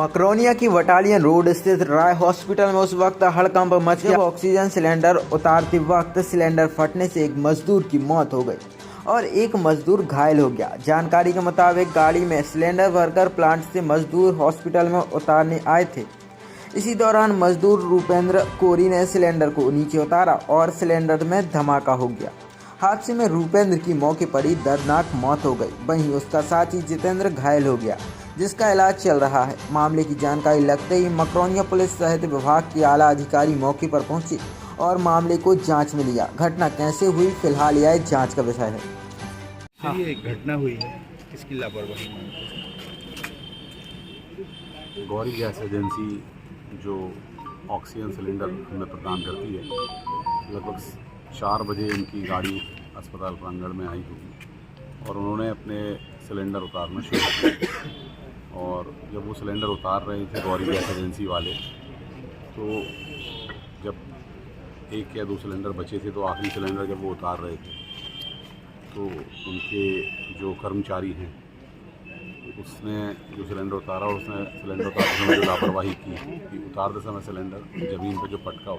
मकरोनिया की battalion road स्थित राय hospital में उस वक्त हड़कंप मच गया जब ऑक्सीजन सिलेंडर उतारते वक्त सिलेंडर फटने से एक मजदूर की मौत हो गई और एक मजदूर घायल हो गया। जानकारी के मुताबिक गाड़ी में सिलेंडर भरकर प्लांट से मजदूर हॉस्पिटल में उतारने आए थे। इसी दौरान मजदूर रूपेंद्र कोरी ने सिलेंडर को नीचे उतारा और सिलेंडर में धमाका हो गया। हादसे में रूपेंद्र की मौके पर ही दर्दनाक मौत हो गई। वहीं उसका साथी जितेंद्र घायल हो गया, जिसका इलाज चल रहा है। मामले की जानकारी लगते ही मकरोनिया पुलिस सहित विभाग के आला अधिकारी मौके पर पहुंचे और मामले को जांच में लिया। घटना कैसे हुई, फिलहाल यह जांच का विषय है। सर, ये एक घटना हुई है, किसकी लापरवाही मानते हैं? गौरी गैस एजेंसी जो ऑक्सीजन सिलेंडर हमें प्रदान करती है, लगभग 4 बजे इनकी गाड़ी अस्पताल प्रांगण में आई होगी और उन्होंने अपने सिलेंडर उतारना शुरू किया। और जब वो सिलेंडर उतार रहे थे गौरी गैस एजेंसी वाले, तो जब 1 या 2 सिलेंडर बचे थे, तो आखिरी सिलेंडर जब वो उतार रहे थे तो उनके जो कर्मचारी हैं उसने जो सिलेंडर उतारा और उसने सिलेंडर उतारते समय जो लापरवाही की कि उतारते समय सिलेंडर ज़मीन पर जो पटका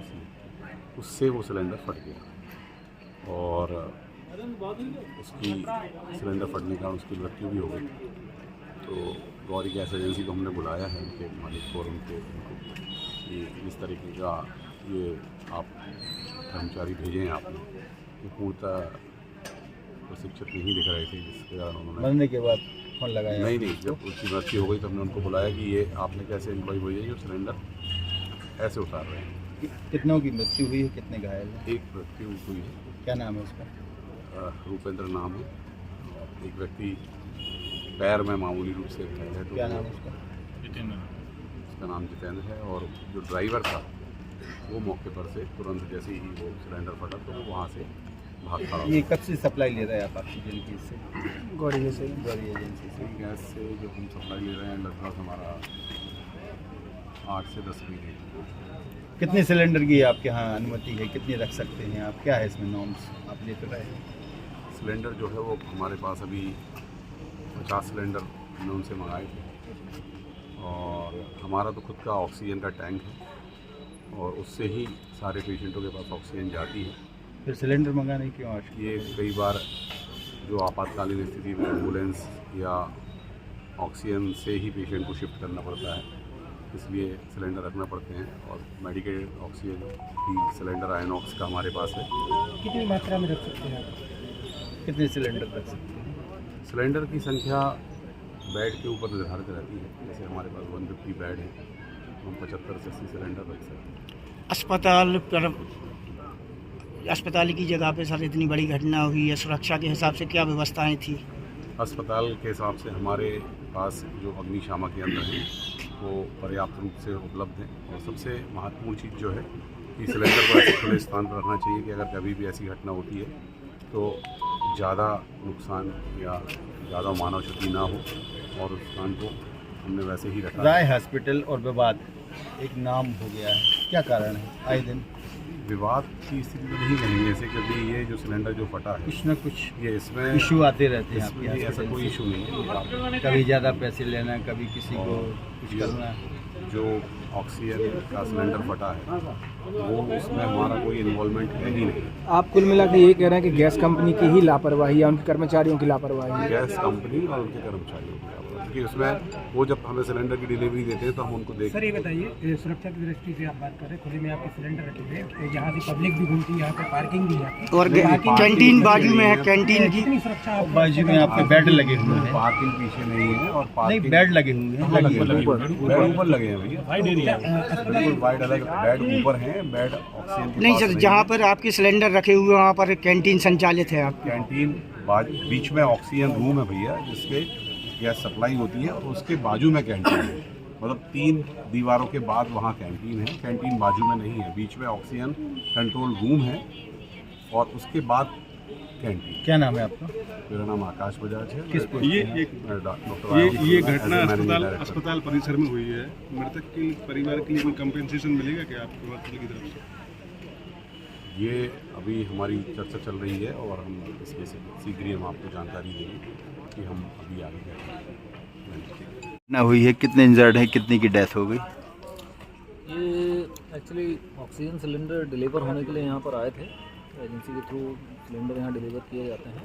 उससे वो सिलेंडर फट गया और उसकी सिलेंडर फटने के कारण उसकी मृत्यु भी हो गई। तो गौरी गैस एजेंसी को हमने बुलाया है, उनके मालिक को और उनको कि इस तरीके का ये आप कर्मचारी भेजे हैं आपने, ये पूर्णतः प्रशिक्षित नहीं दिख रहे थे, जिसके कारण उन्होंने मरने के बाद फोन लगाया? नहीं, जब उसकी मृत्यु हो गई तो हमने उनको बुलाया कि ये आपने कैसे एम्प्लॉय हुई है जो सिलेंडर ऐसे उतार रहे हैं। कितनों की मृत्यु हुई है, कितने घायल हैं? एक मृत्यु हुई है। क्या नाम है उसका? रूपेंद्र नाम है और एक व्यक्ति पैर में मामूली रूप से घायल है। क्या नाम है उसका? उसका नाम जितेंद्र है और जो ड्राइवर था वो मौके पर से तुरंत जैसे ही वो सिलेंडर फटा तो वो वहाँ से भाग खड़ा। ये कब से सप्लाई ले रहे हैं आप ऑक्सीजन की? इससे गौरी एजेंसी से गैस से जो हम सप्लाई ले रहे हैं लगभग हमारा 8 से 10 महीने। कितने सिलेंडर की आपके यहाँ अनुमति है, कितने रख सकते हैं आप? क्या है इसमें नॉर्म्स आप ले तो रहे हैं? सिलेंडर जो है वो हमारे पास अभी 50 सिलेंडर हमने उनसे मंगाए थे और हमारा तो खुद का ऑक्सीजन का टैंक है और उससे ही सारे पेशेंटों के पास ऑक्सीजन जाती है। फिर सिलेंडर मंगाने क्यों आवश्यक? ये कई बार जो आपातकालीन स्थिति में एम्बुलेंस या ऑक्सीजन से ही पेशेंट को शिफ्ट करना पड़ता है, इसलिए सिलेंडर रखना पड़ते हैं। और मेडिकेटेड ऑक्सीजन की सिलेंडर आयनॉक्स का हमारे पास है। कितनी मात्रा में रख सकते हैं आप? कितने सिलेंडर रख सकते हैं? सिलेंडर की संख्या बेड के ऊपर निर्धारित रहती है। जैसे हमारे पास 150 बेड है, हम 75 से 80 सिलेंडर रख सकते हैं। अस्पताल की जगह पे सर इतनी बड़ी घटना हुई है, सुरक्षा के हिसाब से क्या व्यवस्थाएं थी? अस्पताल के हिसाब से हमारे पास जो अग्निशामक यंत्र हैं वो पर्याप्त रूप से उपलब्ध हैं और सबसे महत्वपूर्ण चीज़ जो है कि सिलेंडर को ऐसे खुले स्थान पर रखना चाहिए कि अगर कभी भी ऐसी घटना होती है तो ज़्यादा नुकसान या ज़्यादा मानव क्षति ना हो और उस स्थान को हमने वैसे ही रखा। राय हॉस्पिटल और विवाद एक नाम हो गया है, क्या कारण है? आए दिन विवाद की स्थिति में नहीं कहेंगे ऐसे, क्योंकि ये जो सिलेंडर जो फटा है कुछ न कुछ ये इसमें इशू आते रहते हैं इसमें आपके ऐसा कोई इशू नहीं है। कभी ज़्यादा पैसे लेना, कभी किसी को कुछ करना। जो ऑक्सीजन का सिलेंडर फटा है वो उसमें हमारा कोई इन्वॉल्वमेंट है ही नहीं। आप कुल मिला के ये कह रहे हैं कि गैस कंपनी की ही लापरवाही या उनके कर्मचारियों की लापरवाही है? गैस कंपनी और उनके कर्मचारियों की लापरवाही, क्योंकि उसमें वो जब हमें सिलेंडर की डिलीवरी देते हैं तो हम उनको देखते हैं। सर ये बताइए, सुरक्षा की दृष्टि से आप बात कर रहे हैं, खुले में आपके सिलेंडर रखे हुए हैं, यहाँ से पब्लिक भी घूमती है, यहाँ पे पार्किंग भी है और कैंटीन बाजू में है, कैंटीन की कितनी सुरक्षा बाजू में आपके बेड लगे हुए हैं? पार्किंग पीछे नहीं है और नहीं, पार्किंग बेड लगे हुए हैं। बेड ऊपर लगे हैं भैया, बिल्कुल वाइड अलग बेड ऊपर हैं। बेड ऑक्सीजन के नहीं पास सर, जहाँ पर आपके सिलेंडर रखे हुए हैं वहाँ पर कैंटीन संचालित है आप? कैंटीन बीच में ऑक्सीजन रूम है भैया, जिसके गैस सप्लाई होती है और उसके बाजू में कैंटीन है। मतलब 3 दीवारों के बाद वहाँ कैंटीन है, कैंटीन बाजू में नहीं है। बीच में ऑक्सीजन कंट्रोल रूम है और उसके बाद कैंटीन। क्या नाम है आपका? मेरा नाम आकाश बजाज है। किस पोस्ट पे हैं? ये घटना अस्पताल परिसर में हुई है। मृतक के परिवार के लिए कोई कंपेंसेशन मिलेगा क्या आपको हॉस्पिटल की तरफ से? ये अभी हमारी चर्चा चल रही है और हम इसमें से शीघ्र ही हम आपको जानकारी देंगे कि हम अभी आगे क्या करें। ना हुई है, कितने इंजर्ड हैं, कितनी की डेथ हो गई? ये एक्चुअली ऑक्सीजन सिलेंडर डिलीवर होने के लिए यहाँ पर आए थे। एजेंसी के थ्रू सिलेंडर यहाँ डिलीवर किए जाते हैं।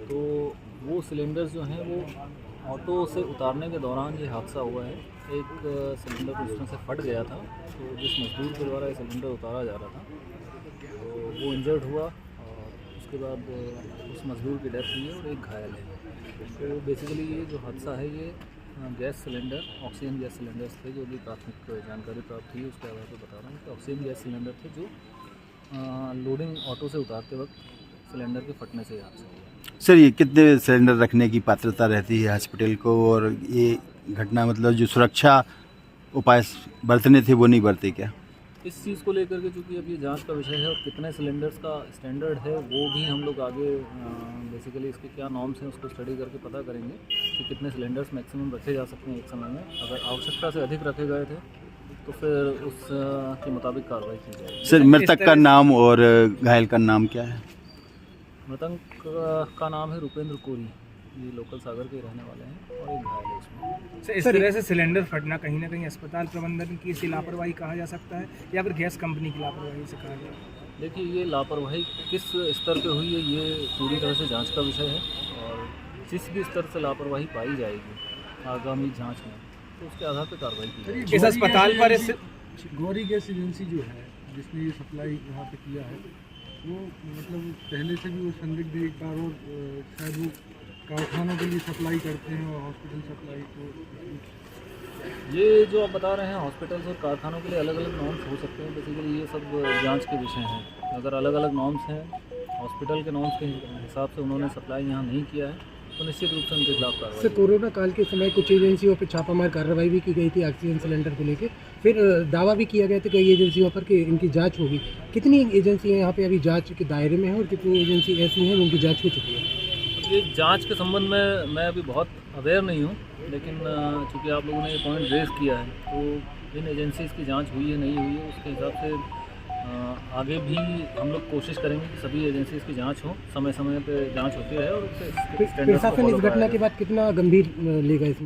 तो वो सिलेंडर्स जो हैं वो ऑटो से उतारने के दौरान ये हादसा हुआ है। एक सिलेंडर उसमें से फट गया था, तो जिस मजदूर के द्वारा ये सिलेंडर उतारा जा रहा था तो वो इंजर्ड हुआ और उसके बाद उस मजदूर की डेथ हुई है और एक घायल है। तो बेसिकली ये जो हादसा है ये gas cylinder, oxygen gas cylinders थे, जो भी प्राथमिक जानकारी प्राप्त हुई उसके आधार पर बता रहा हूँ कि ऑक्सीजन गैस सिलेंडर थे जो लोडिंग ऑटो से उतारते वक्त सिलेंडर के फटने से हादसा हुआ। सर, ये कितने सिलेंडर रखने की पात्रता रहती है हॉस्पिटल को, और ये घटना मतलब जो सुरक्षा उपाय बरतने थे वो नहीं बरते क्या? इस चीज़ को लेकर के चूँकि अब ये जांच का विषय है और कितने सिलेंडर्स का स्टैंडर्ड है वो भी हम लोग आगे बेसिकली इसके क्या नॉर्म्स हैं उसको स्टडी करके पता करेंगे कि कितने सिलेंडर्स मैक्सिमम रखे जा सकते हैं एक समय में। अगर आवश्यकता से अधिक रखे गए थे तो फिर उस के मुताबिक कार्रवाई की जाएगी। सर, मृतक का नाम और घायल का नाम क्या है? मृतक का नाम है रुपेंद्र कोरी, ये लोकल सागर के रहने वाले हैं और एक घायल है इसमें। सर, इस तरह से सिलेंडर फटना कहीं ना कहीं अस्पताल प्रबंधन की ऐसी लापरवाही कहा जा सकता है या फिर गैस कंपनी की लापरवाही से कहा जाए? देखिए, ये लापरवाही किस स्तर पे हुई है ये पूरी तरह से जांच का विषय है और जिस भी स्तर से लापरवाही पाई जाएगी आगामी जांच में तो उसके आधार पर कार्रवाई की जाएगी। इस अस्पताल पर गौरी गैस एजेंसी जो है जिसने ये सप्लाई यहाँ पे किया है वो मतलब पहले से भी वो संदिग्ध एक बार और शायद वो कारखानों के लिए सप्लाई करते हैं और हॉस्पिटल सप्लाई तो ये जो आप बता रहे हैं हॉस्पिटल्स और कारखानों के लिए अलग अलग नॉर्म्स हो सकते हैं। बेसिकली ये सब जांच के विषय हैं। अगर अलग अलग नॉर्म्स हैं, हॉस्पिटल के नॉर्म्स के हिसाब से उन्होंने सप्लाई यहाँ नहीं किया है तो निश्चित रूप से उनके खिलाफ कार्रवाई। सर, कोरोना काल के समय कुछ एजेंसियों पर छापामार कार्रवाई भी की गई थी ऑक्सीजन सिलेंडर को लेकर, फिर दावा भी किया गया था कई एजेंसियों पर कि इनकी जांच होगी। कितनी एजेंसियां यहाँ पे अभी जांच के दायरे में हैं और कितनी एजेंसी ऐसी हैं जिनकी जांच हो चुकी है? ये जांच के संबंध में मैं अभी बहुत अवेयर नहीं हूँ, लेकिन चूँकि आप लोगों ने ये पॉइंट रेज़ किया है तो इन एजेंसीज़ की जांच हुई है नहीं हुई है उसके हिसाब से आगे भी हम लोग कोशिश करेंगे कि सभी एजेंसीज़ की जांच हो, समय समय पे जांच होती रहे और उससे प्रशासन इस घटना के बाद कितना गंभीर लेगा इसमें?